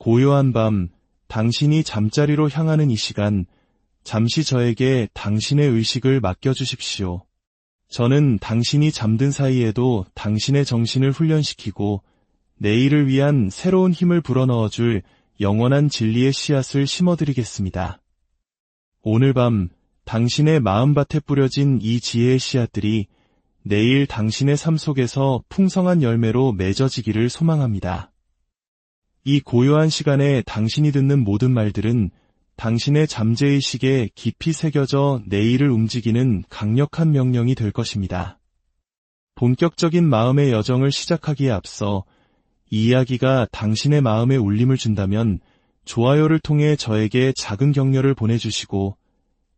고요한 밤, 당신이 잠자리로 향하는 이 시간, 잠시 저에게 당신의 의식을 맡겨주십시오. 저는 당신이 잠든 사이에도 당신의 정신을 훈련시키고 내일을 위한 새로운 힘을 불어넣어줄 영원한 진리의 씨앗을 심어드리겠습니다. 오늘 밤 당신의 마음밭에 뿌려진 이 지혜의 씨앗들이 내일 당신의 삶 속에서 풍성한 열매로 맺어지기를 소망합니다. 이 고요한 시간에 당신이 듣는 모든 말들은 당신의 잠재의식에 깊이 새겨져 내일을 움직이는 강력한 명령이 될 것입니다. 본격적인 마음의 여정을 시작하기에 앞서 이 이야기가 당신의 마음에 울림을 준다면 좋아요를 통해 저에게 작은 격려를 보내주시고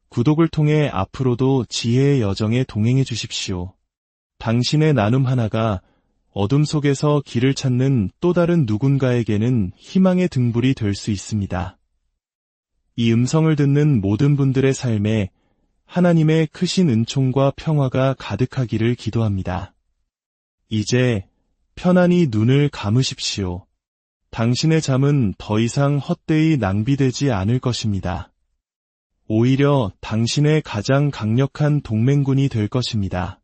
구독을 통해 앞으로도 지혜의 여정에 동행해 주십시오. 당신의 나눔 하나가 어둠 속에서 길을 찾는 또 다른 누군가에게는 희망의 등불이 될 수 있습니다. 이 음성을 듣는 모든 분들의 삶에 하나님의 크신 은총과 평화가 가득하기를 기도합니다. 이제 편안히 눈을 감으십시오. 당신의 잠은 더 이상 헛되이 낭비되지 않을 것입니다. 오히려 당신의 가장 강력한 동맹군이 될 것입니다.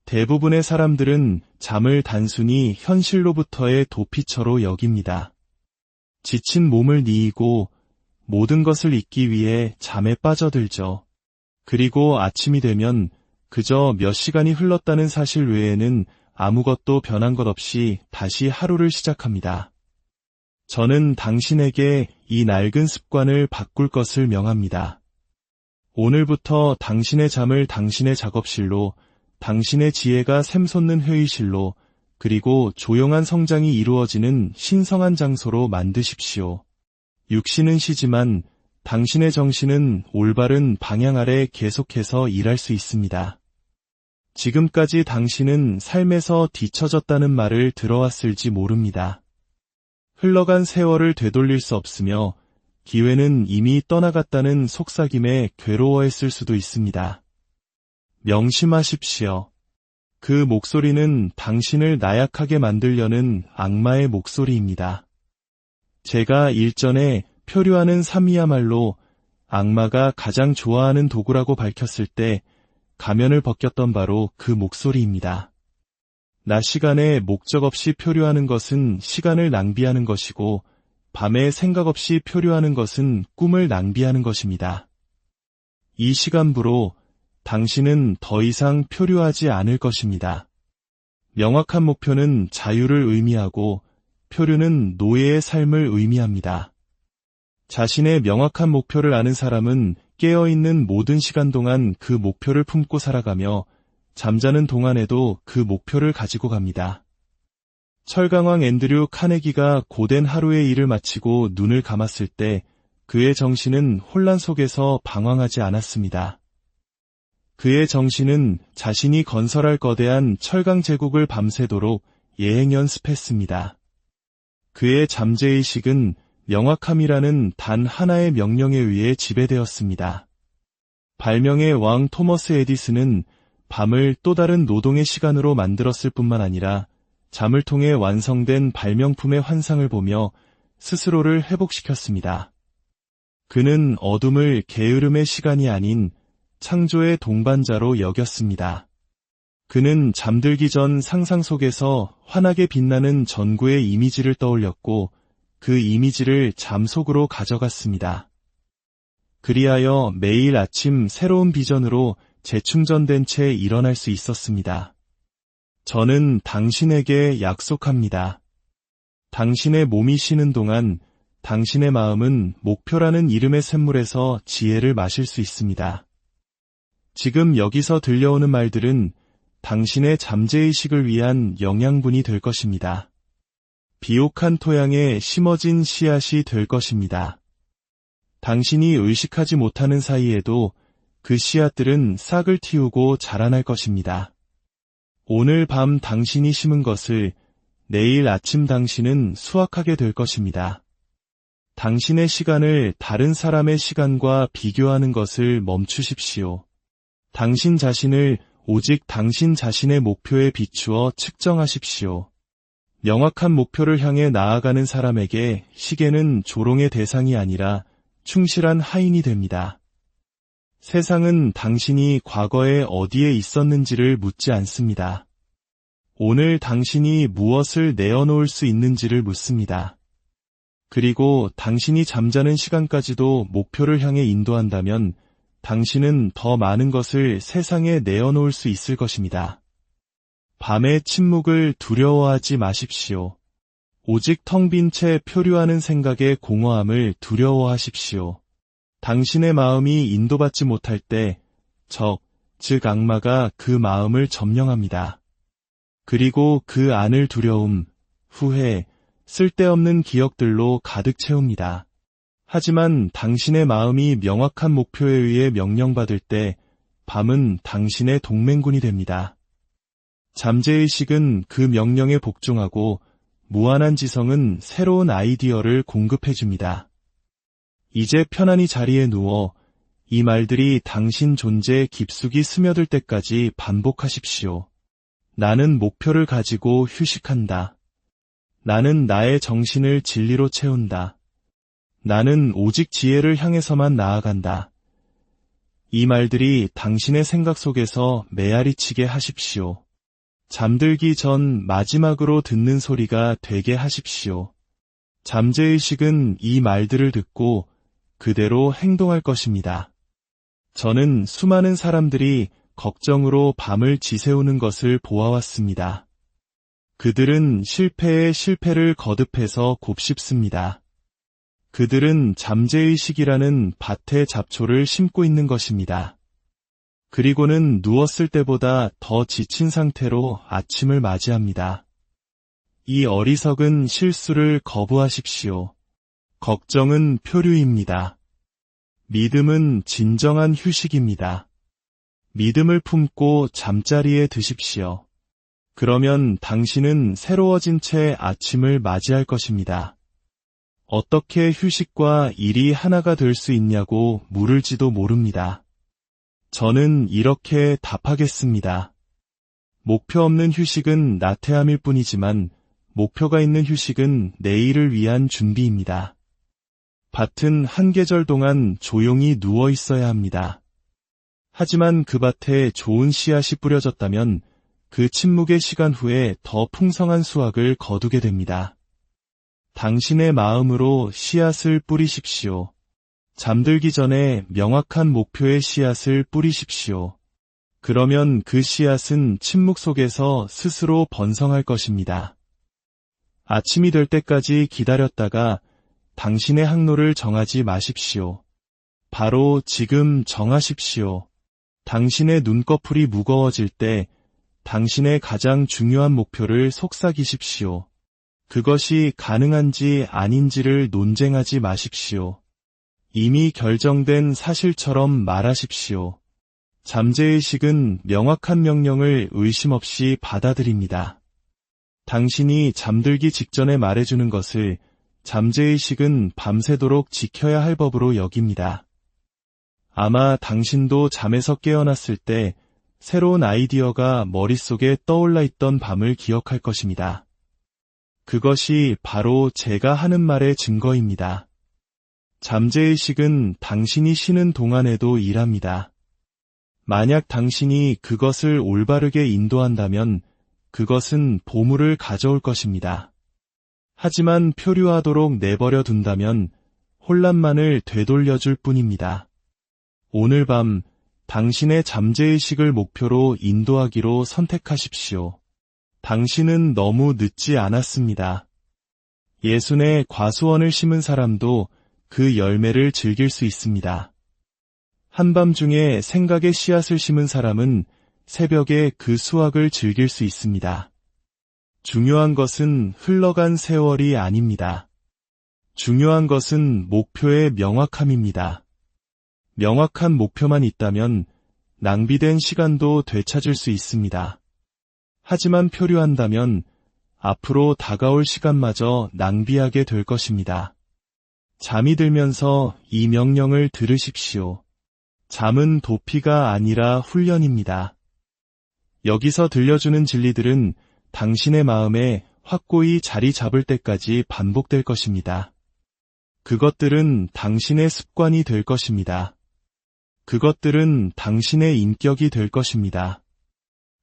대부분의 사람들은 잠을 단순히 현실로부터의 도피처로 여깁니다. 지친 몸을 뉘이고 모든 것을 잊기 위해 잠에 빠져들죠. 그리고 아침이 되면 그저 몇 시간이 흘렀다는 사실 외에는 아무것도 변한 것 없이 다시 하루를 시작합니다. 저는 당신에게 이 낡은 습관을 바꿀 것을 명합니다. 오늘부터 당신의 잠을 당신의 작업실로, 당신의 지혜가 샘솟는 회의실로, 그리고 조용한 성장이 이루어지는 신성한 장소로 만드십시오. 육신은 쉬지만 당신의 정신은 올바른 방향 아래 계속해서 일할 수 있습니다. 지금까지 당신은 삶에서 뒤처졌다는 말을 들어왔을지 모릅니다. 흘러간 세월을 되돌릴 수 없으며 기회는 이미 떠나갔다는 속삭임에 괴로워했을 수도 있습니다. 명심하십시오. 그 목소리는 당신을 나약하게 만들려는 악마의 목소리입니다. 제가 일전에 표류하는 삶이야말로 악마가 가장 좋아하는 도구라고 밝혔을 때 가면을 벗겼던 바로 그 목소리입니다. 낮 시간에 목적 없이 표류하는 것은 시간을 낭비하는 것이고 밤에 생각 없이 표류하는 것은 꿈을 낭비하는 것입니다. 이 시간부로 당신은 더 이상 표류하지 않을 것입니다. 명확한 목표는 자유를 의미하고 표류는 노예의 삶을 의미합니다. 자신의 명확한 목표를 아는 사람은 깨어있는 모든 시간 동안 그 목표를 품고 살아가며 잠자는 동안에도 그 목표를 가지고 갑니다. 철강왕 앤드류 카네기가 고된 하루의 일을 마치고 눈을 감았을 때 그의 정신은 혼란 속에서 방황하지 않았습니다. 그의 정신은 자신이 건설할 거대한 철강 제국을 밤새도록 예행 연습했습니다. 그의 잠재의식은 명확함이라는 단 하나의 명령에 의해 지배되었습니다. 발명의 왕 토머스 에디슨은 밤을 또 다른 노동의 시간으로 만들었을 뿐만 아니라 잠을 통해 완성된 발명품의 환상을 보며 스스로를 회복시켰습니다. 그는 어둠을 게으름의 시간이 아닌 창조의 동반자로 여겼습니다. 그는 잠들기 전 상상 속에서 환하게 빛나는 전구의 이미지를 떠올렸고 그 이미지를 잠 속으로 가져갔습니다. 그리하여 매일 아침 새로운 비전으로 재충전된 채 일어날 수 있었습니다. 저는 당신에게 약속합니다. 당신의 몸이 쉬는 동안 당신의 마음은 목표라는 이름의 샘물에서 지혜를 마실 수 있습니다. 지금 여기서 들려오는 말들은 당신의 잠재의식을 위한 영양분이 될 것입니다. 비옥한 토양에 심어진 씨앗이 될 것입니다. 당신이 의식하지 못하는 사이에도 그 씨앗들은 싹을 틔우고 자라날 것입니다. 오늘 밤 당신이 심은 것을 내일 아침 당신은 수확하게 될 것입니다. 당신의 시간을 다른 사람의 시간과 비교하는 것을 멈추십시오. 당신 자신을 오직 당신 자신의 목표에 비추어 측정하십시오. 명확한 목표를 향해 나아가는 사람에게 시계는 조롱의 대상이 아니라 충실한 하인이 됩니다. 세상은 당신이 과거에 어디에 있었는지를 묻지 않습니다. 오늘 당신이 무엇을 내어놓을 수 있는지를 묻습니다. 그리고 당신이 잠자는 시간까지도 목표를 향해 인도한다면 당신은 더 많은 것을 세상에 내어놓을 수 있을 것입니다. 밤의 침묵을 두려워하지 마십시오. 오직 텅 빈 채 표류하는 생각의 공허함을 두려워하십시오. 당신의 마음이 인도받지 못할 때 즉 악마가 그 마음을 점령합니다. 그리고 그 안을 두려움, 후회, 쓸데없는 기억들로 가득 채웁니다. 하지만 당신의 마음이 명확한 목표에 의해 명령받을 때 밤은 당신의 동맹군이 됩니다. 잠재의식은 그 명령에 복종하고 무한한 지성은 새로운 아이디어를 공급해줍니다. 이제 편안히 자리에 누워 이 말들이 당신 존재에 깊숙이 스며들 때까지 반복하십시오. 나는 목표를 가지고 휴식한다. 나는 나의 정신을 진리로 채운다. 나는 오직 지혜를 향해서만 나아간다. 이 말들이 당신의 생각 속에서 메아리치게 하십시오. 잠들기 전 마지막으로 듣는 소리가 되게 하십시오. 잠재의식은 이 말들을 듣고 그대로 행동할 것입니다. 저는 수많은 사람들이 걱정으로 밤을 지새우는 것을 보아왔습니다. 그들은 실패에 실패를 거듭해서 곱씹습니다. 그들은 잠재의식이라는 밭에 잡초를 심고 있는 것입니다. 그리고는 누웠을 때보다 더 지친 상태로 아침을 맞이합니다. 이 어리석은 실수를 거부하십시오. 걱정은 표류입니다. 믿음은 진정한 휴식입니다. 믿음을 품고 잠자리에 드십시오. 그러면 당신은 새로워진 채 아침을 맞이할 것입니다. 어떻게 휴식과 일이 하나가 될 수 있냐고 물을지도 모릅니다. 저는 이렇게 답하겠습니다. 목표 없는 휴식은 나태함일 뿐이지만 목표가 있는 휴식은 내일을 위한 준비입니다. 밭은 한 계절 동안 조용히 누워 있어야 합니다. 하지만 그 밭에 좋은 씨앗이 뿌려졌다면 그 침묵의 시간 후에 더 풍성한 수확을 거두게 됩니다. 당신의 마음으로 씨앗을 뿌리십시오. 잠들기 전에 명확한 목표의 씨앗을 뿌리십시오. 그러면 그 씨앗은 침묵 속에서 스스로 번성할 것입니다. 아침이 될 때까지 기다렸다가 당신의 항로를 정하지 마십시오. 바로 지금 정하십시오. 당신의 눈꺼풀이 무거워질 때 당신의 가장 중요한 목표를 속삭이십시오. 그것이 가능한지 아닌지를 논쟁하지 마십시오. 이미 결정된 사실처럼 말하십시오. 잠재의식은 명확한 명령을 의심 없이 받아들입니다. 당신이 잠들기 직전에 말해주는 것을 잠재의식은 밤새도록 지켜야 할 법으로 여깁니다. 아마 당신도 잠에서 깨어났을 때 새로운 아이디어가 머릿속에 떠올라 있던 밤을 기억할 것입니다. 그것이 바로 제가 하는 말의 증거입니다. 잠재의식은 당신이 쉬는 동안에도 일합니다. 만약 당신이 그것을 올바르게 인도한다면 그것은 보물을 가져올 것입니다. 하지만 표류하도록 내버려 둔다면 혼란만을 되돌려줄 뿐입니다. 오늘 밤 당신의 잠재의식을 목표로 인도하기로 선택하십시오. 당신은 너무 늦지 않았습니다. 예순의 과수원을 심은 사람도 그 열매를 즐길 수 있습니다. 한밤중에 생각의 씨앗을 심은 사람은 새벽에 그 수확을 즐길 수 있습니다. 중요한 것은 흘러간 세월이 아닙니다. 중요한 것은 목표의 명확함입니다. 명확한 목표만 있다면 낭비된 시간도 되찾을 수 있습니다. 하지만 표류한다면 앞으로 다가올 시간마저 낭비하게 될 것입니다. 잠이 들면서 이 명령을 들으십시오. 잠은 도피가 아니라 훈련입니다. 여기서 들려주는 진리들은 당신의 마음에 확고히 자리 잡을 때까지 반복될 것입니다. 그것들은 당신의 습관이 될 것입니다. 그것들은 당신의 인격이 될 것입니다.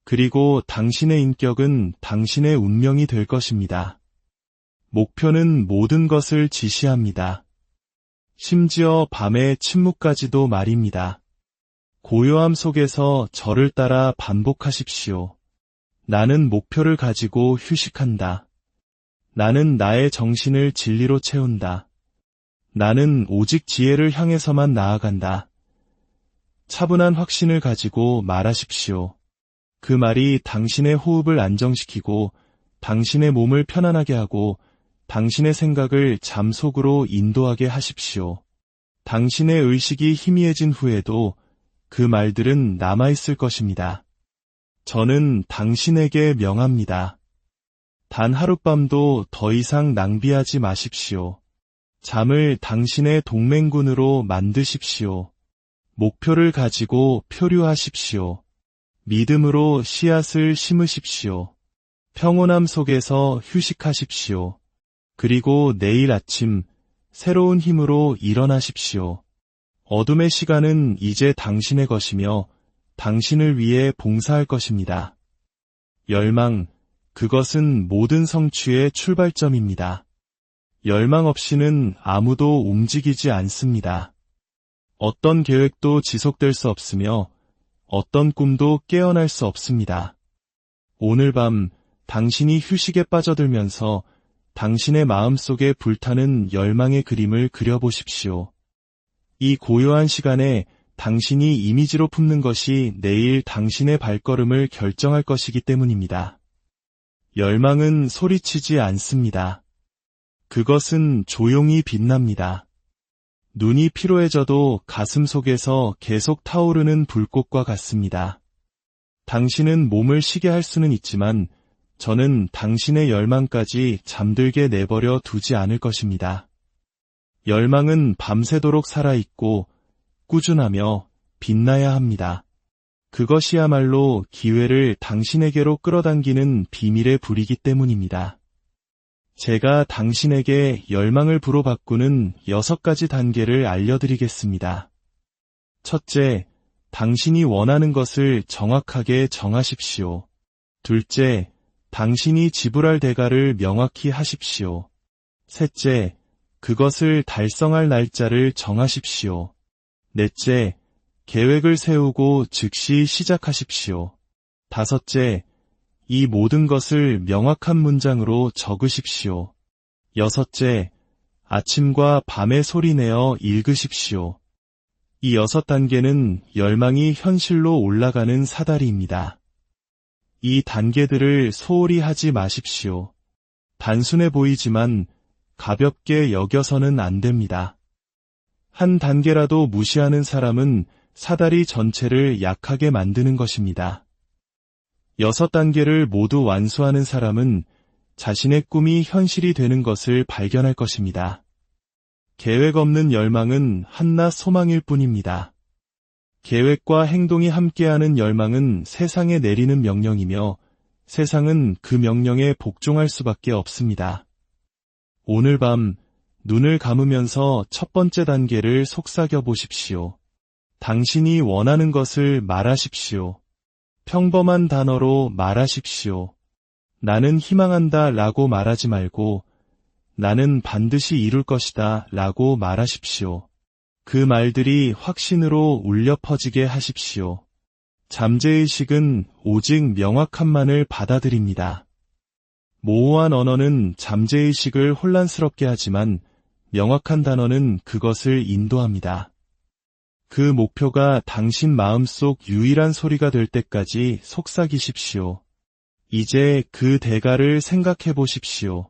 그리고 당신의 인격은 당신의 운명이 될 것입니다. 목표는 모든 것을 지시합니다. 심지어 밤의 침묵까지도 말입니다. 고요함 속에서 저를 따라 반복하십시오. 나는 목표를 가지고 휴식한다. 나는 나의 정신을 진리로 채운다. 나는 오직 지혜를 향해서만 나아간다. 차분한 확신을 가지고 말하십시오. 그 말이 당신의 호흡을 안정시키고 당신의 몸을 편안하게 하고 당신의 생각을 잠 속으로 인도하게 하십시오. 당신의 의식이 희미해진 후에도 그 말들은 남아있을 것입니다. 저는 당신에게 명합니다. 단 하룻밤도 더 이상 낭비하지 마십시오. 잠을 당신의 동맹군으로 만드십시오. 목표를 가지고 표류하십시오. 믿음으로 씨앗을 심으십시오. 평온함 속에서 휴식하십시오. 그리고 내일 아침 새로운 힘으로 일어나십시오. 어둠의 시간은 이제 당신의 것이며 당신을 위해 봉사할 것입니다. 열망, 그것은 모든 성취의 출발점입니다. 열망 없이는 아무도 움직이지 않습니다. 어떤 계획도 지속될 수 없으며 어떤 꿈도 깨어날 수 없습니다. 오늘 밤 당신이 휴식에 빠져들면서 당신의 마음속에 불타는 열망의 그림을 그려보십시오. 이 고요한 시간에 당신이 이미지로 품는 것이 내일 당신의 발걸음을 결정할 것이기 때문입니다. 열망은 소리치지 않습니다. 그것은 조용히 빛납니다. 눈이 피로해져도 가슴 속에서 계속 타오르는 불꽃과 같습니다. 당신은 몸을 쉬게 할 수는 있지만 저는 당신의 열망까지 잠들게 내버려 두지 않을 것입니다. 열망은 밤새도록 살아있고 꾸준하며 빛나야 합니다. 그것이야말로 기회를 당신에게로 끌어당기는 비밀의 불이기 때문입니다. 제가 당신에게 열망을 불어 바꾸는 6가지 단계를 알려드리겠습니다. 첫째, 당신이 원하는 것을 정확하게 정하십시오. 둘째, 당신이 지불할 대가를 명확히 하십시오. 셋째, 그것을 달성할 날짜를 정하십시오. 넷째, 계획을 세우고 즉시 시작하십시오. 다섯째, 이 모든 것을 명확한 문장으로 적으십시오. 여섯째, 아침과 밤에 소리내어 읽으십시오. 이 6단계는 열망이 현실로 올라가는 사다리입니다. 이 단계들을 소홀히 하지 마십시오. 단순해 보이지만 가볍게 여겨서는 안 됩니다. 한 단계라도 무시하는 사람은 사다리 전체를 약하게 만드는 것입니다. 6단계를 모두 완수하는 사람은 자신의 꿈이 현실이 되는 것을 발견할 것입니다. 계획 없는 열망은 한낱 소망일 뿐입니다. 계획과 행동이 함께하는 열망은 세상에 내리는 명령이며 세상은 그 명령에 복종할 수밖에 없습니다. 오늘 밤 눈을 감으면서 첫 번째 단계를 속삭여 보십시오. 당신이 원하는 것을 말하십시오. 평범한 단어로 말하십시오. 나는 희망한다 라고 말하지 말고 나는 반드시 이룰 것이다 라고 말하십시오. 그 말들이 확신으로 울려 퍼지게 하십시오. 잠재의식은 오직 명확함만을 받아들입니다. 모호한 언어는 잠재의식을 혼란스럽게 하지만 명확한 단어는 그것을 인도합니다. 그 목표가 당신 마음속 유일한 소리가 될 때까지 속삭이십시오. 이제 그 대가를 생각해 보십시오.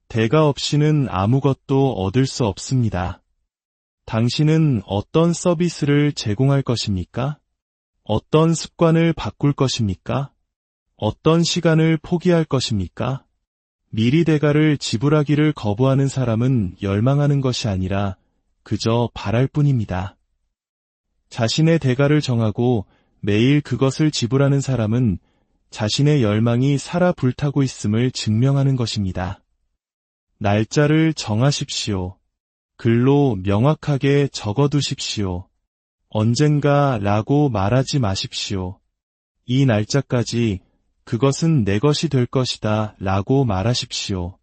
대가 없이는 아무것도 얻을 수 없습니다. 당신은 어떤 서비스를 제공할 것입니까? 어떤 습관을 바꿀 것입니까? 어떤 시간을 포기할 것입니까? 미리 대가를 지불하기를 거부하는 사람은 열망하는 것이 아니라 그저 바랄 뿐입니다. 자신의 대가를 정하고 매일 그것을 지불하는 사람은 자신의 열망이 살아 불타고 있음을 증명하는 것입니다. 날짜를 정하십시오. 글로 명확하게 적어두십시오. 언젠가 라고 말하지 마십시오. 이 날짜까지 그것은 내 것이 될 것이다 라고 말하십시오.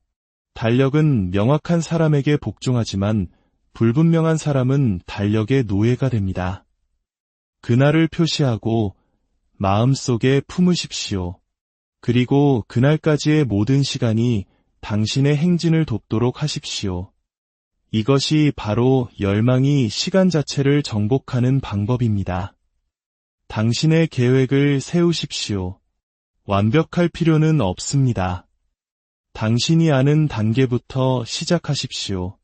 달력은 명확한 사람에게 복종하지만 불분명한 사람은 달력의 노예가 됩니다. 그날을 표시하고 마음속에 품으십시오. 그리고 그날까지의 모든 시간이 당신의 행진을 돕도록 하십시오. 이것이 바로 열망이 시간 자체를 정복하는 방법입니다. 당신의 계획을 세우십시오. 완벽할 필요는 없습니다. 당신이 아는 단계부터 시작하십시오.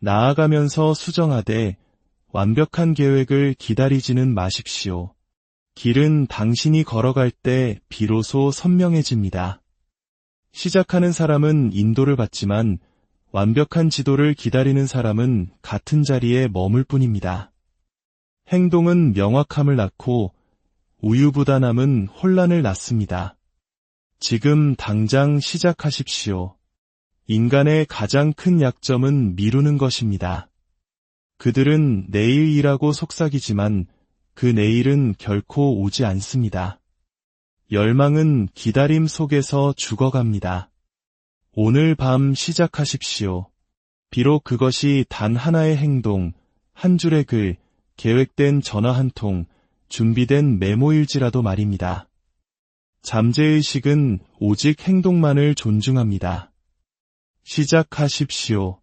나아가면서 수정하되 완벽한 계획을 기다리지는 마십시오. 길은 당신이 걸어갈 때 비로소 선명해집니다. 시작하는 사람은 인도를 받지만 완벽한 지도를 기다리는 사람은 같은 자리에 머물 뿐입니다. 행동은 명확함을 낳고 우유부단함은 혼란을 낳습니다. 지금 당장 시작하십시오. 인간의 가장 큰 약점은 미루는 것입니다. 그들은 내일이라고 속삭이지만 그 내일은 결코 오지 않습니다. 열망은 기다림 속에서 죽어갑니다. 오늘 밤 시작하십시오. 비록 그것이 단 하나의 행동, 한 줄의 글, 계획된 전화 한 통, 준비된 메모일지라도 말입니다. 잠재의식은 오직 행동만을 존중합니다. 시작하십시오.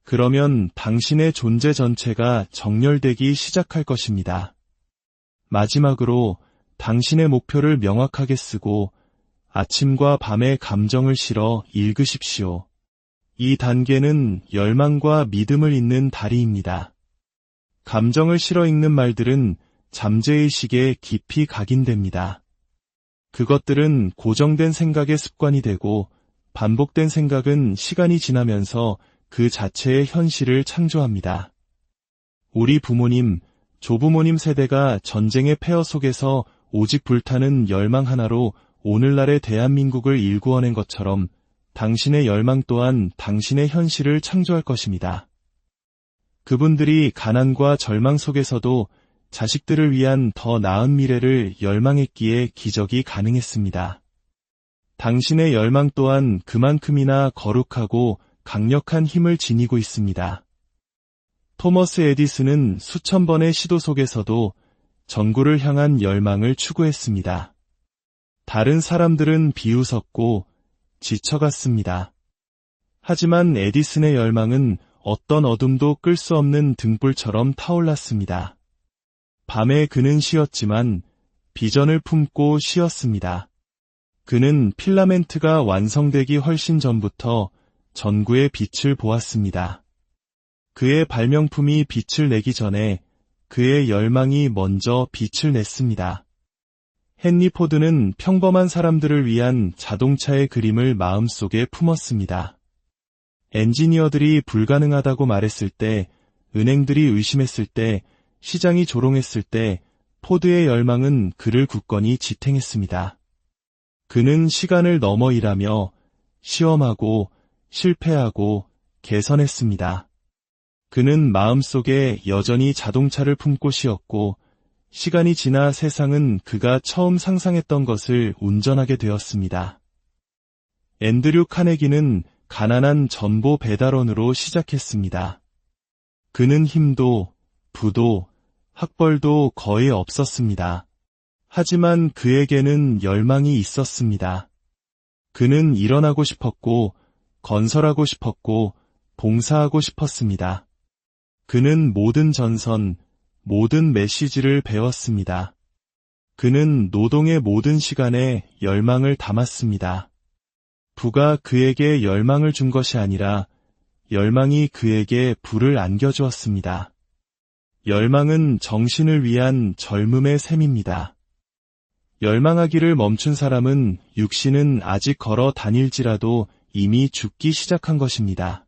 그러면 당신의 존재 전체가 정렬되기 시작할 것입니다. 마지막으로 당신의 목표를 명확하게 쓰고 아침과 밤의 감정을 실어 읽으십시오. 이 단계는 열망과 믿음을 잇는 다리입니다. 감정을 실어 읽는 말들은 잠재의식에 깊이 각인됩니다. 그것들은 고정된 생각의 습관이 되고 반복된 생각은 시간이 지나면서 그 자체의 현실을 창조합니다. 우리 부모님, 조부모님 세대가 전쟁의 폐허 속에서 오직 불타는 열망 하나로 오늘날의 대한민국을 일구어낸 것처럼 당신의 열망 또한 당신의 현실을 창조할 것입니다. 그분들이 가난과 절망 속에서도 자식들을 위한 더 나은 미래를 열망했기에 기적이 가능했습니다. 당신의 열망 또한 그만큼이나 거룩하고 강력한 힘을 지니고 있습니다. 토머스 에디슨은 수천 번의 시도 속에서도 전구를 향한 열망을 추구했습니다. 다른 사람들은 비웃었고 지쳐갔습니다. 하지만 에디슨의 열망은 어떤 어둠도 끌 수 없는 등불처럼 타올랐습니다. 밤에 그는 쉬었지만 비전을 품고 쉬었습니다. 그는 필라멘트가 완성되기 훨씬 전부터 전구의 빛을 보았습니다. 그의 발명품이 빛을 내기 전에 그의 열망이 먼저 빛을 냈습니다. 헨리 포드는 평범한 사람들을 위한 자동차의 그림을 마음속에 품었습니다. 엔지니어들이 불가능하다고 말했을 때, 은행들이 의심했을 때, 시장이 조롱했을 때 포드의 열망은 그를 굳건히 지탱했습니다. 그는 시간을 넘어 일하며 시험하고 실패하고 개선했습니다. 그는 마음속에 여전히 자동차를 품고 쉬었고 시간이 지나 세상은 그가 처음 상상했던 것을 운전하게 되었습니다. 앤드류 카네기는 가난한 전보 배달원으로 시작했습니다. 그는 힘도 부도 학벌도 거의 없었습니다. 하지만 그에게는 열망이 있었습니다. 그는 일어나고 싶었고 건설하고 싶었고 봉사하고 싶었습니다. 그는 모든 전선, 모든 메시지를 배웠습니다. 그는 노동의 모든 시간에 열망을 담았습니다. 부가 그에게 열망을 준 것이 아니라 열망이 그에게 부를 안겨주었습니다. 열망은 정신을 위한 젊음의 셈입니다. 열망하기를 멈춘 사람은 육신은 아직 걸어 다닐지라도 이미 죽기 시작한 것입니다.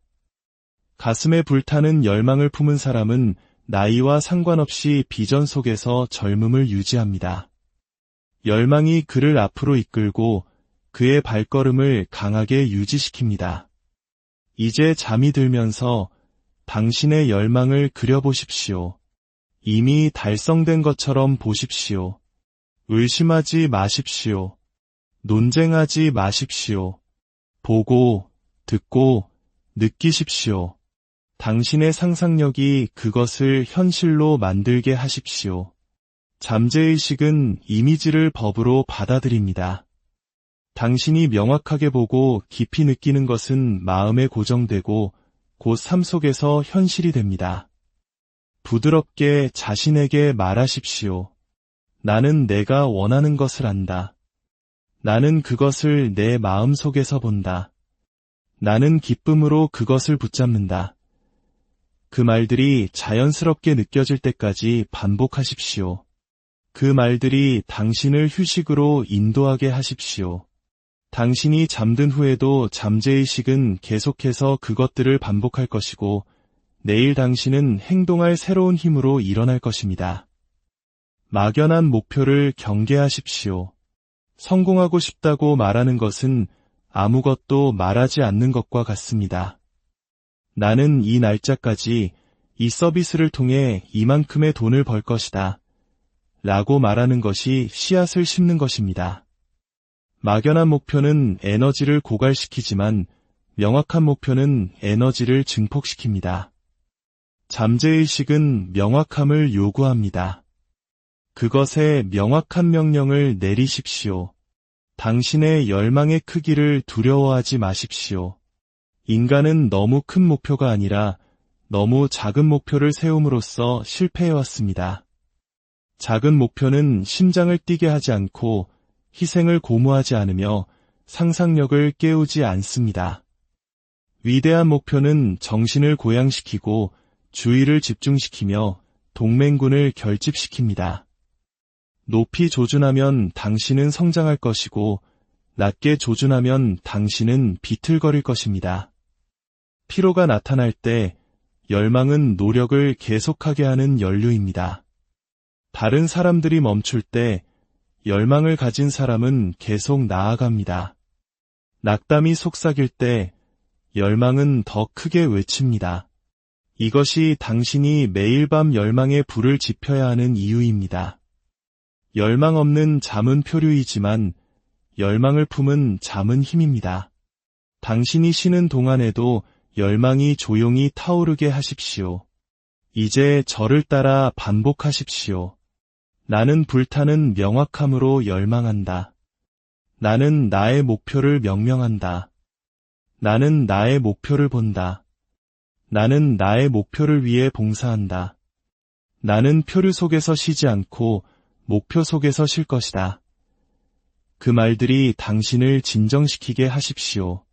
가슴에 불타는 열망을 품은 사람은 나이와 상관없이 비전 속에서 젊음을 유지합니다. 열망이 그를 앞으로 이끌고 그의 발걸음을 강하게 유지시킵니다. 이제 잠이 들면서 당신의 열망을 그려보십시오. 이미 달성된 것처럼 보십시오. 의심하지 마십시오. 논쟁하지 마십시오. 보고, 듣고, 느끼십시오. 당신의 상상력이 그것을 현실로 만들게 하십시오. 잠재의식은 이미지를 법으로 받아들입니다. 당신이 명확하게 보고 깊이 느끼는 것은 마음에 고정되고 곧 삶 속에서 현실이 됩니다. 부드럽게 자신에게 말하십시오. 나는 내가 원하는 것을 안다. 나는 그것을 내 마음 속에서 본다. 나는 기쁨으로 그것을 붙잡는다. 그 말들이 자연스럽게 느껴질 때까지 반복하십시오. 그 말들이 당신을 휴식으로 인도하게 하십시오. 당신이 잠든 후에도 잠재의식은 계속해서 그것들을 반복할 것이고 내일 당신은 행동할 새로운 힘으로 일어날 것입니다. 막연한 목표를 경계하십시오. 성공하고 싶다고 말하는 것은 아무것도 말하지 않는 것과 같습니다. 나는 이 날짜까지 이 서비스를 통해 이만큼의 돈을 벌 것이다. 라고 말하는 것이 씨앗을 심는 것입니다. 막연한 목표는 에너지를 고갈시키지만 명확한 목표는 에너지를 증폭시킵니다. 잠재의식은 명확함을 요구합니다. 그것에 명확한 명령을 내리십시오. 당신의 열망의 크기를 두려워하지 마십시오. 인간은 너무 큰 목표가 아니라 너무 작은 목표를 세움으로써 실패해왔습니다. 작은 목표는 심장을 뛰게 하지 않고 희생을 고무하지 않으며 상상력을 깨우지 않습니다. 위대한 목표는 정신을 고양시키고 주의를 집중시키며 동맹군을 결집시킵니다. 높이 조준하면 당신은 성장할 것이고 낮게 조준하면 당신은 비틀거릴 것입니다. 피로가 나타날 때 열망은 노력을 계속하게 하는 연료입니다. 다른 사람들이 멈출 때 열망을 가진 사람은 계속 나아갑니다. 낙담이 속삭일 때 열망은 더 크게 외칩니다. 이것이 당신이 매일 밤 열망의 불을 지펴야 하는 이유입니다. 열망 없는 잠은 표류이지만 열망을 품은 잠은 힘입니다. 당신이 쉬는 동안에도 열망이 조용히 타오르게 하십시오. 이제 저를 따라 반복하십시오. 나는 불타는 명확함으로 열망한다. 나는 나의 목표를 명명한다. 나는 나의 목표를 본다. 나는 나의 목표를 위해 봉사한다. 나는 표류 속에서 쉬지 않고 목표 속에서 쉴 것이다. 그 말들이 당신을 진정시키게 하십시오.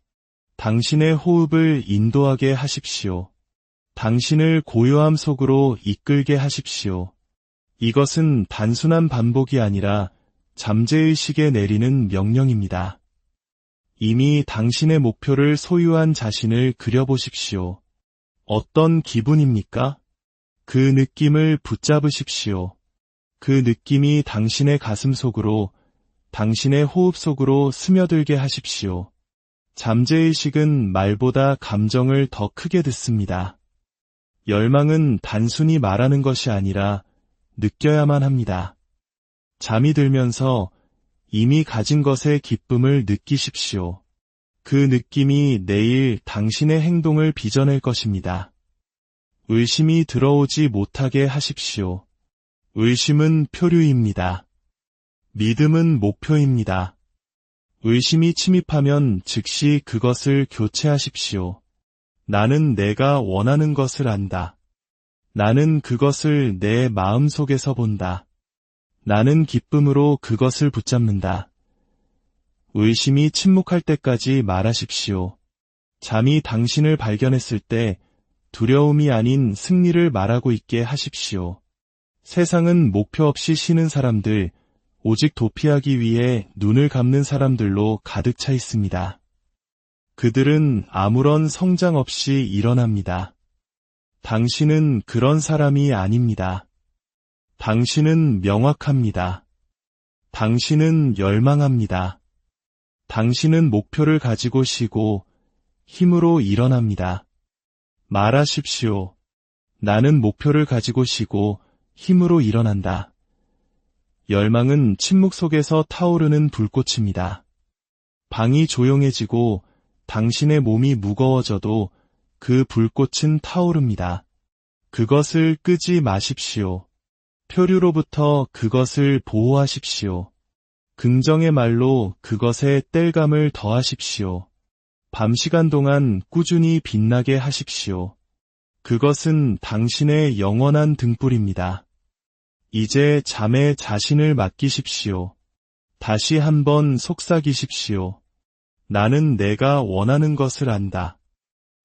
당신의 호흡을 인도하게 하십시오. 당신을 고요함 속으로 이끌게 하십시오. 이것은 단순한 반복이 아니라 잠재의식에 내리는 명령입니다. 이미 당신의 목표를 소유한 자신을 그려보십시오. 어떤 기분입니까? 그 느낌을 붙잡으십시오. 그 느낌이 당신의 가슴 속으로, 당신의 호흡 속으로 스며들게 하십시오. 잠재의식은 말보다 감정을 더 크게 듣습니다. 열망은 단순히 말하는 것이 아니라 느껴야만 합니다. 잠이 들면서 이미 가진 것의 기쁨을 느끼십시오. 그 느낌이 내일 당신의 행동을 빚어낼 것입니다. 의심이 들어오지 못하게 하십시오. 의심은 표류입니다. 믿음은 목표입니다. 의심이 침입하면 즉시 그것을 교체하십시오. 나는 내가 원하는 것을 안다. 나는 그것을 내 마음 속에서 본다. 나는 기쁨으로 그것을 붙잡는다. 의심이 침묵할 때까지 말하십시오. 잠이 당신을 발견했을 때 두려움이 아닌 승리를 말하고 있게 하십시오. 세상은 목표 없이 쉬는 사람들, 오직 도피하기 위해 눈을 감는 사람들로 가득 차 있습니다. 그들은 아무런 성장 없이 일어납니다. 당신은 그런 사람이 아닙니다. 당신은 명확합니다. 당신은 열망합니다. 당신은 목표를 가지고 쉬고 힘으로 일어납니다. 말하십시오. 나는 목표를 가지고 쉬고 힘으로 일어난다. 열망은 침묵 속에서 타오르는 불꽃입니다. 방이 조용해지고 당신의 몸이 무거워져도 그 불꽃은 타오릅니다. 그것을 끄지 마십시오. 표류로부터 그것을 보호하십시오. 긍정의 말로 그것에 땔감을 더하십시오. 밤 시간 동안 꾸준히 빛나게 하십시오. 그것은 당신의 영원한 등불입니다. 이제 잠에 자신을 맡기십시오. 다시 한번 속삭이십시오. 나는 내가 원하는 것을 안다.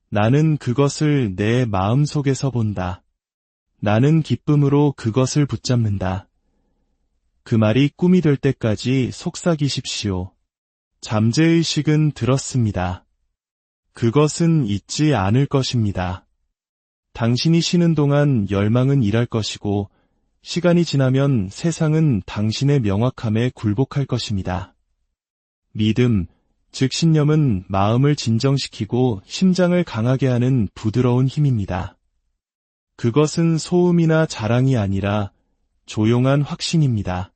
나는 그것을 내 마음속에서 본다. 나는 기쁨으로 그것을 붙잡는다. 그 말이 꿈이 될 때까지 속삭이십시오. 잠재의식은 들었습니다. 그것은 잊지 않을 것입니다. 당신이 쉬는 동안 열망은 일할 것이고 시간이 지나면 세상은 당신의 명확함에 굴복할 것입니다. 믿음, 즉 신념은 마음을 진정시키고 심장을 강하게 하는 부드러운 힘입니다. 그것은 소음이나 자랑이 아니라 조용한 확신입니다.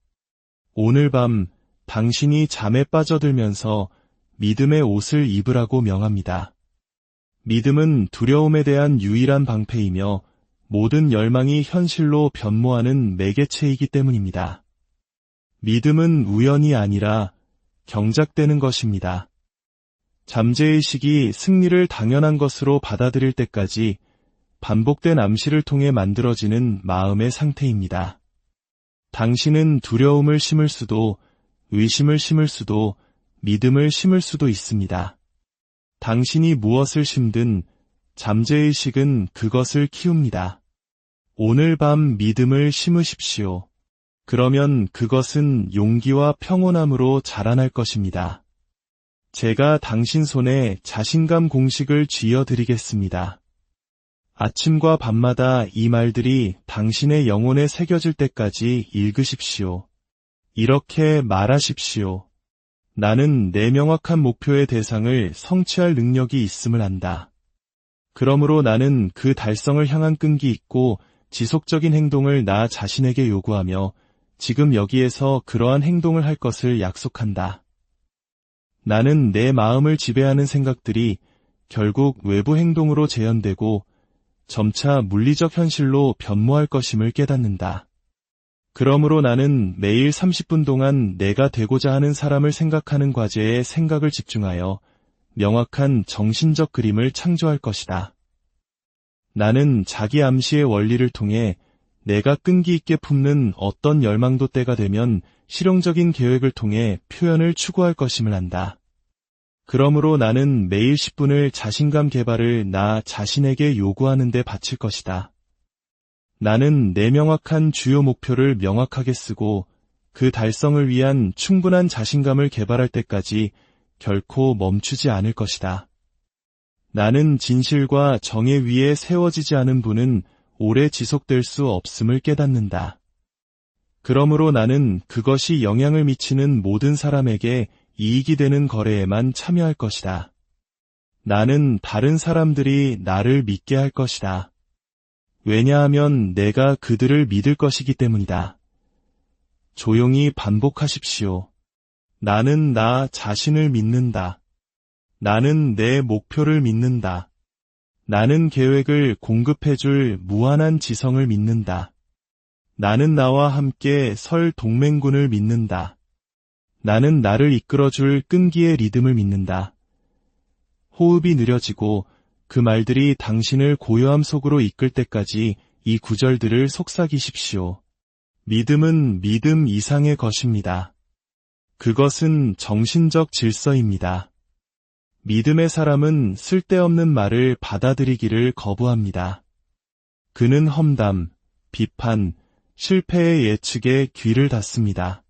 오늘 밤 당신이 잠에 빠져들면서 믿음의 옷을 입으라고 명합니다. 믿음은 두려움에 대한 유일한 방패이며 모든 열망이 현실로 변모하는 매개체이기 때문입니다. 믿음은 우연이 아니라 경작되는 것입니다. 잠재의식이 승리를 당연한 것으로 받아들일 때까지 반복된 암시를 통해 만들어지는 마음의 상태입니다. 당신은 두려움을 심을 수도, 의심을 심을 수도, 믿음을 심을 수도 있습니다. 당신이 무엇을 심든 잠재의식은 그것을 키웁니다. 오늘 밤 믿음을 심으십시오. 그러면 그것은 용기와 평온함으로 자라날 것입니다. 제가 당신 손에 자신감 공식을 쥐어드리겠습니다. 아침과 밤마다 이 말들이 당신의 영혼에 새겨질 때까지 읽으십시오. 이렇게 말하십시오. 나는 내 명확한 목표의 대상을 성취할 능력이 있음을 안다. 그러므로 나는 그 달성을 향한 끈기 있고 지속적인 행동을 나 자신에게 요구하며 지금 여기에서 그러한 행동을 할 것을 약속한다. 나는 내 마음을 지배하는 생각들이 결국 외부 행동으로 재현되고 점차 물리적 현실로 변모할 것임을 깨닫는다. 그러므로 나는 매일 30분 동안 내가 되고자 하는 사람을 생각하는 과제에 생각을 집중하여 명확한 정신적 그림을 창조할 것이다. 나는 자기 암시의 원리를 통해 내가 끈기 있게 품는 어떤 열망도 때가 되면 실용적인 계획을 통해 표현을 추구할 것임을 안다. 그러므로 나는 매일 10분을 자신감 개발을 나 자신에게 요구하는 데 바칠 것이다. 나는 내 명확한 주요 목표를 명확하게 쓰고 그 달성을 위한 충분한 자신감을 개발할 때까지 결코 멈추지 않을 것이다. 나는 진실과 정의 위에 세워지지 않은 분은 오래 지속될 수 없음을 깨닫는다. 그러므로 나는 그것이 영향을 미치는 모든 사람에게 이익이 되는 거래에만 참여할 것이다. 나는 다른 사람들이 나를 믿게 할 것이다. 왜냐하면 내가 그들을 믿을 것이기 때문이다. 조용히 반복하십시오. 나는 나 자신을 믿는다. 나는 내 목표를 믿는다. 나는 계획을 공급해줄 무한한 지성을 믿는다. 나는 나와 함께 설 동맹군을 믿는다. 나는 나를 이끌어줄 끈기의 리듬을 믿는다. 호흡이 느려지고 그 말들이 당신을 고요함 속으로 이끌 때까지 이 구절들을 속삭이십시오. 믿음은 믿음 이상의 것입니다. 그것은 정신적 질서입니다. 믿음의 사람은 쓸데없는 말을 받아들이기를 거부합니다. 그는 험담, 비판, 실패의 예측에 귀를 닫습니다.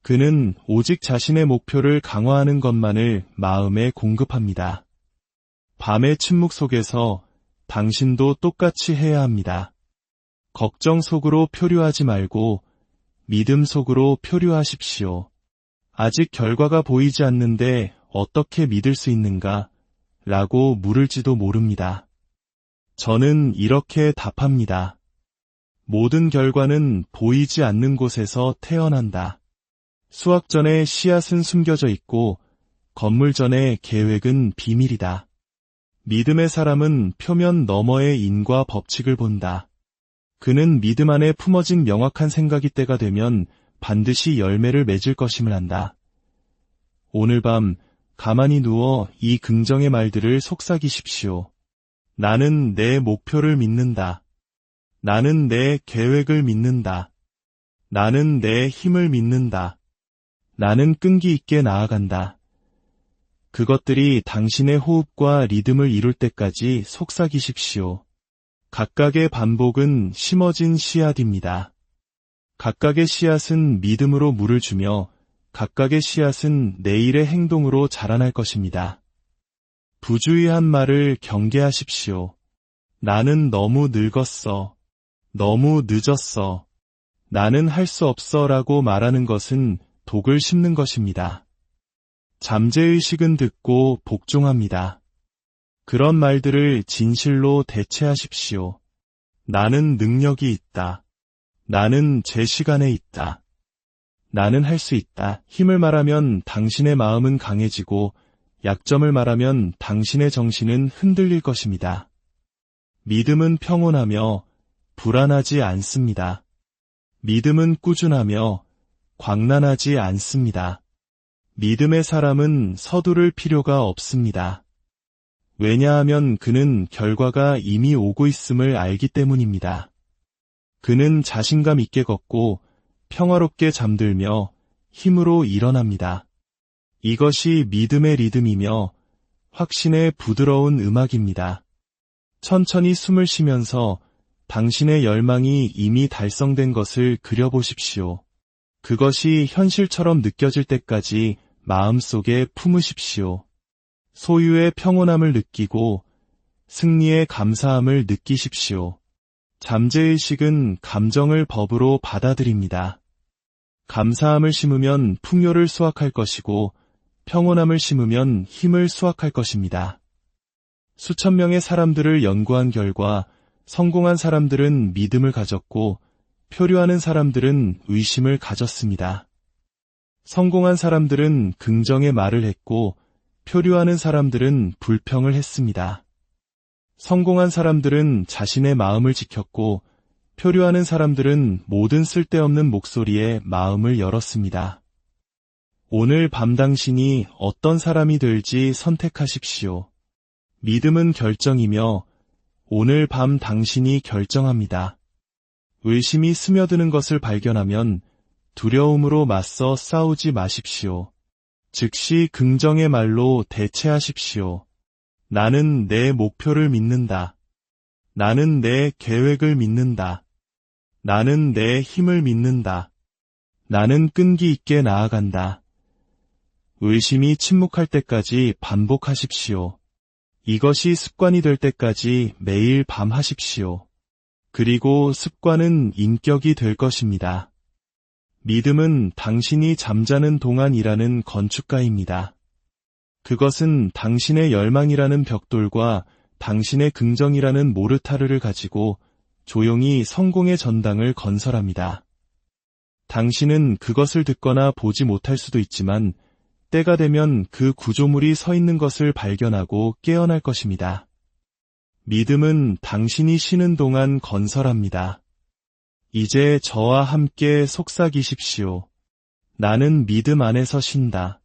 그는 오직 자신의 목표를 강화하는 것만을 마음에 공급합니다. 밤의 침묵 속에서 당신도 똑같이 해야 합니다. 걱정 속으로 표류하지 말고 믿음 속으로 표류하십시오. 아직 결과가 보이지 않는데 어떻게 믿을 수 있는가? 라고 물을지도 모릅니다. 저는 이렇게 답합니다. 모든 결과는 보이지 않는 곳에서 태어난다. 수확 전에 씨앗은 숨겨져 있고 건물 전에 계획은 비밀이다. 믿음의 사람은 표면 너머의 인과 법칙을 본다. 그는 믿음 안에 품어진 명확한 생각이 때가 되면 반드시 열매를 맺을 것임을 안다. 오늘 밤 가만히 누워 이 긍정의 말들을 속삭이십시오. 나는 내 목표를 믿는다. 나는 내 계획을 믿는다. 나는 내 힘을 믿는다. 나는 끈기 있게 나아간다. 그것들이 당신의 호흡과 리듬을 이룰 때까지 속삭이십시오. 각각의 반복은 심어진 씨앗입니다. 각각의 씨앗은 믿음으로 물을 주며 각각의 씨앗은 내일의 행동으로 자라날 것입니다. 부주의한 말을 경계하십시오. 나는 너무 늙었어. 너무 늦었어. 나는 할 수 없어 라고 말하는 것은 독을 심는 것입니다. 잠재의식은 듣고 복종합니다. 그런 말들을 진실로 대체하십시오. 나는 능력이 있다. 나는 제 시간에 있다. 나는 할 수 있다. 힘을 말하면 당신의 마음은 강해지고 약점을 말하면 당신의 정신은 흔들릴 것입니다. 믿음은 평온하며 불안하지 않습니다. 믿음은 꾸준하며 광란하지 않습니다. 믿음의 사람은 서두를 필요가 없습니다. 왜냐하면 그는 결과가 이미 오고 있음을 알기 때문입니다. 그는 자신감 있게 걷고 평화롭게 잠들며 힘으로 일어납니다. 이것이 믿음의 리듬이며 확신의 부드러운 음악입니다. 천천히 숨을 쉬면서 당신의 열망이 이미 달성된 것을 그려보십시오. 그것이 현실처럼 느껴질 때까지 마음속에 품으십시오. 소유의 평온함을 느끼고 승리의 감사함을 느끼십시오. 잠재의식은 감정을 법으로 받아들입니다. 감사함을 심으면 풍요를 수확할 것이고 평온함을 심으면 힘을 수확할 것입니다. 수천 명의 사람들을 연구한 결과 성공한 사람들은 믿음을 가졌고 표류하는 사람들은 의심을 가졌습니다. 성공한 사람들은 긍정의 말을 했고 표류하는 사람들은 불평을 했습니다. 성공한 사람들은 자신의 마음을 지켰고 표류하는 사람들은 모든 쓸데없는 목소리에 마음을 열었습니다. 오늘 밤 당신이 어떤 사람이 될지 선택하십시오. 믿음은 결정이며 오늘 밤 당신이 결정합니다. 의심이 스며드는 것을 발견하면 두려움으로 맞서 싸우지 마십시오. 즉시 긍정의 말로 대체하십시오. 나는 내 목표를 믿는다. 나는 내 계획을 믿는다. 나는 내 힘을 믿는다. 나는 끈기 있게 나아간다. 의심이 침묵할 때까지 반복하십시오. 이것이 습관이 될 때까지 매일 밤 하십시오. 그리고 습관은 인격이 될 것입니다. 믿음은 당신이 잠자는 동안 일하는 건축가입니다. 그것은 당신의 열망이라는 벽돌과 당신의 긍정이라는 모르타르를 가지고 조용히 성공의 전당을 건설합니다. 당신은 그것을 듣거나 보지 못할 수도 있지만 때가 되면 그 구조물이 서 있는 것을 발견하고 깨어날 것입니다. 믿음은 당신이 쉬는 동안 건설합니다. 이제 저와 함께 속삭이십시오. 나는 믿음 안에서 쉰다.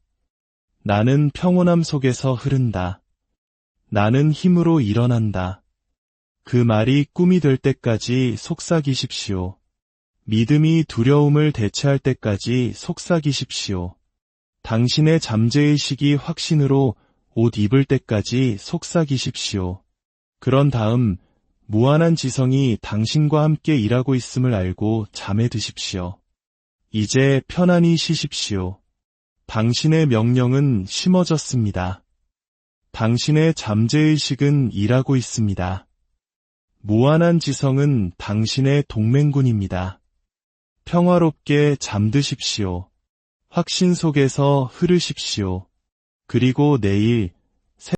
나는 평온함 속에서 흐른다. 나는 힘으로 일어난다. 그 말이 꿈이 될 때까지 속삭이십시오. 믿음이 두려움을 대체할 때까지 속삭이십시오. 당신의 잠재의식이 확신으로 옷 입을 때까지 속삭이십시오. 그런 다음 무한한 지성이 당신과 함께 일하고 있음을 알고 잠에 드십시오. 이제 편안히 쉬십시오. 당신의 명령은 심어졌습니다. 당신의 잠재의식은 일하고 있습니다. 무한한 지성은 당신의 동맹군입니다. 평화롭게 잠드십시오. 확신 속에서 흐르십시오. 그리고 내일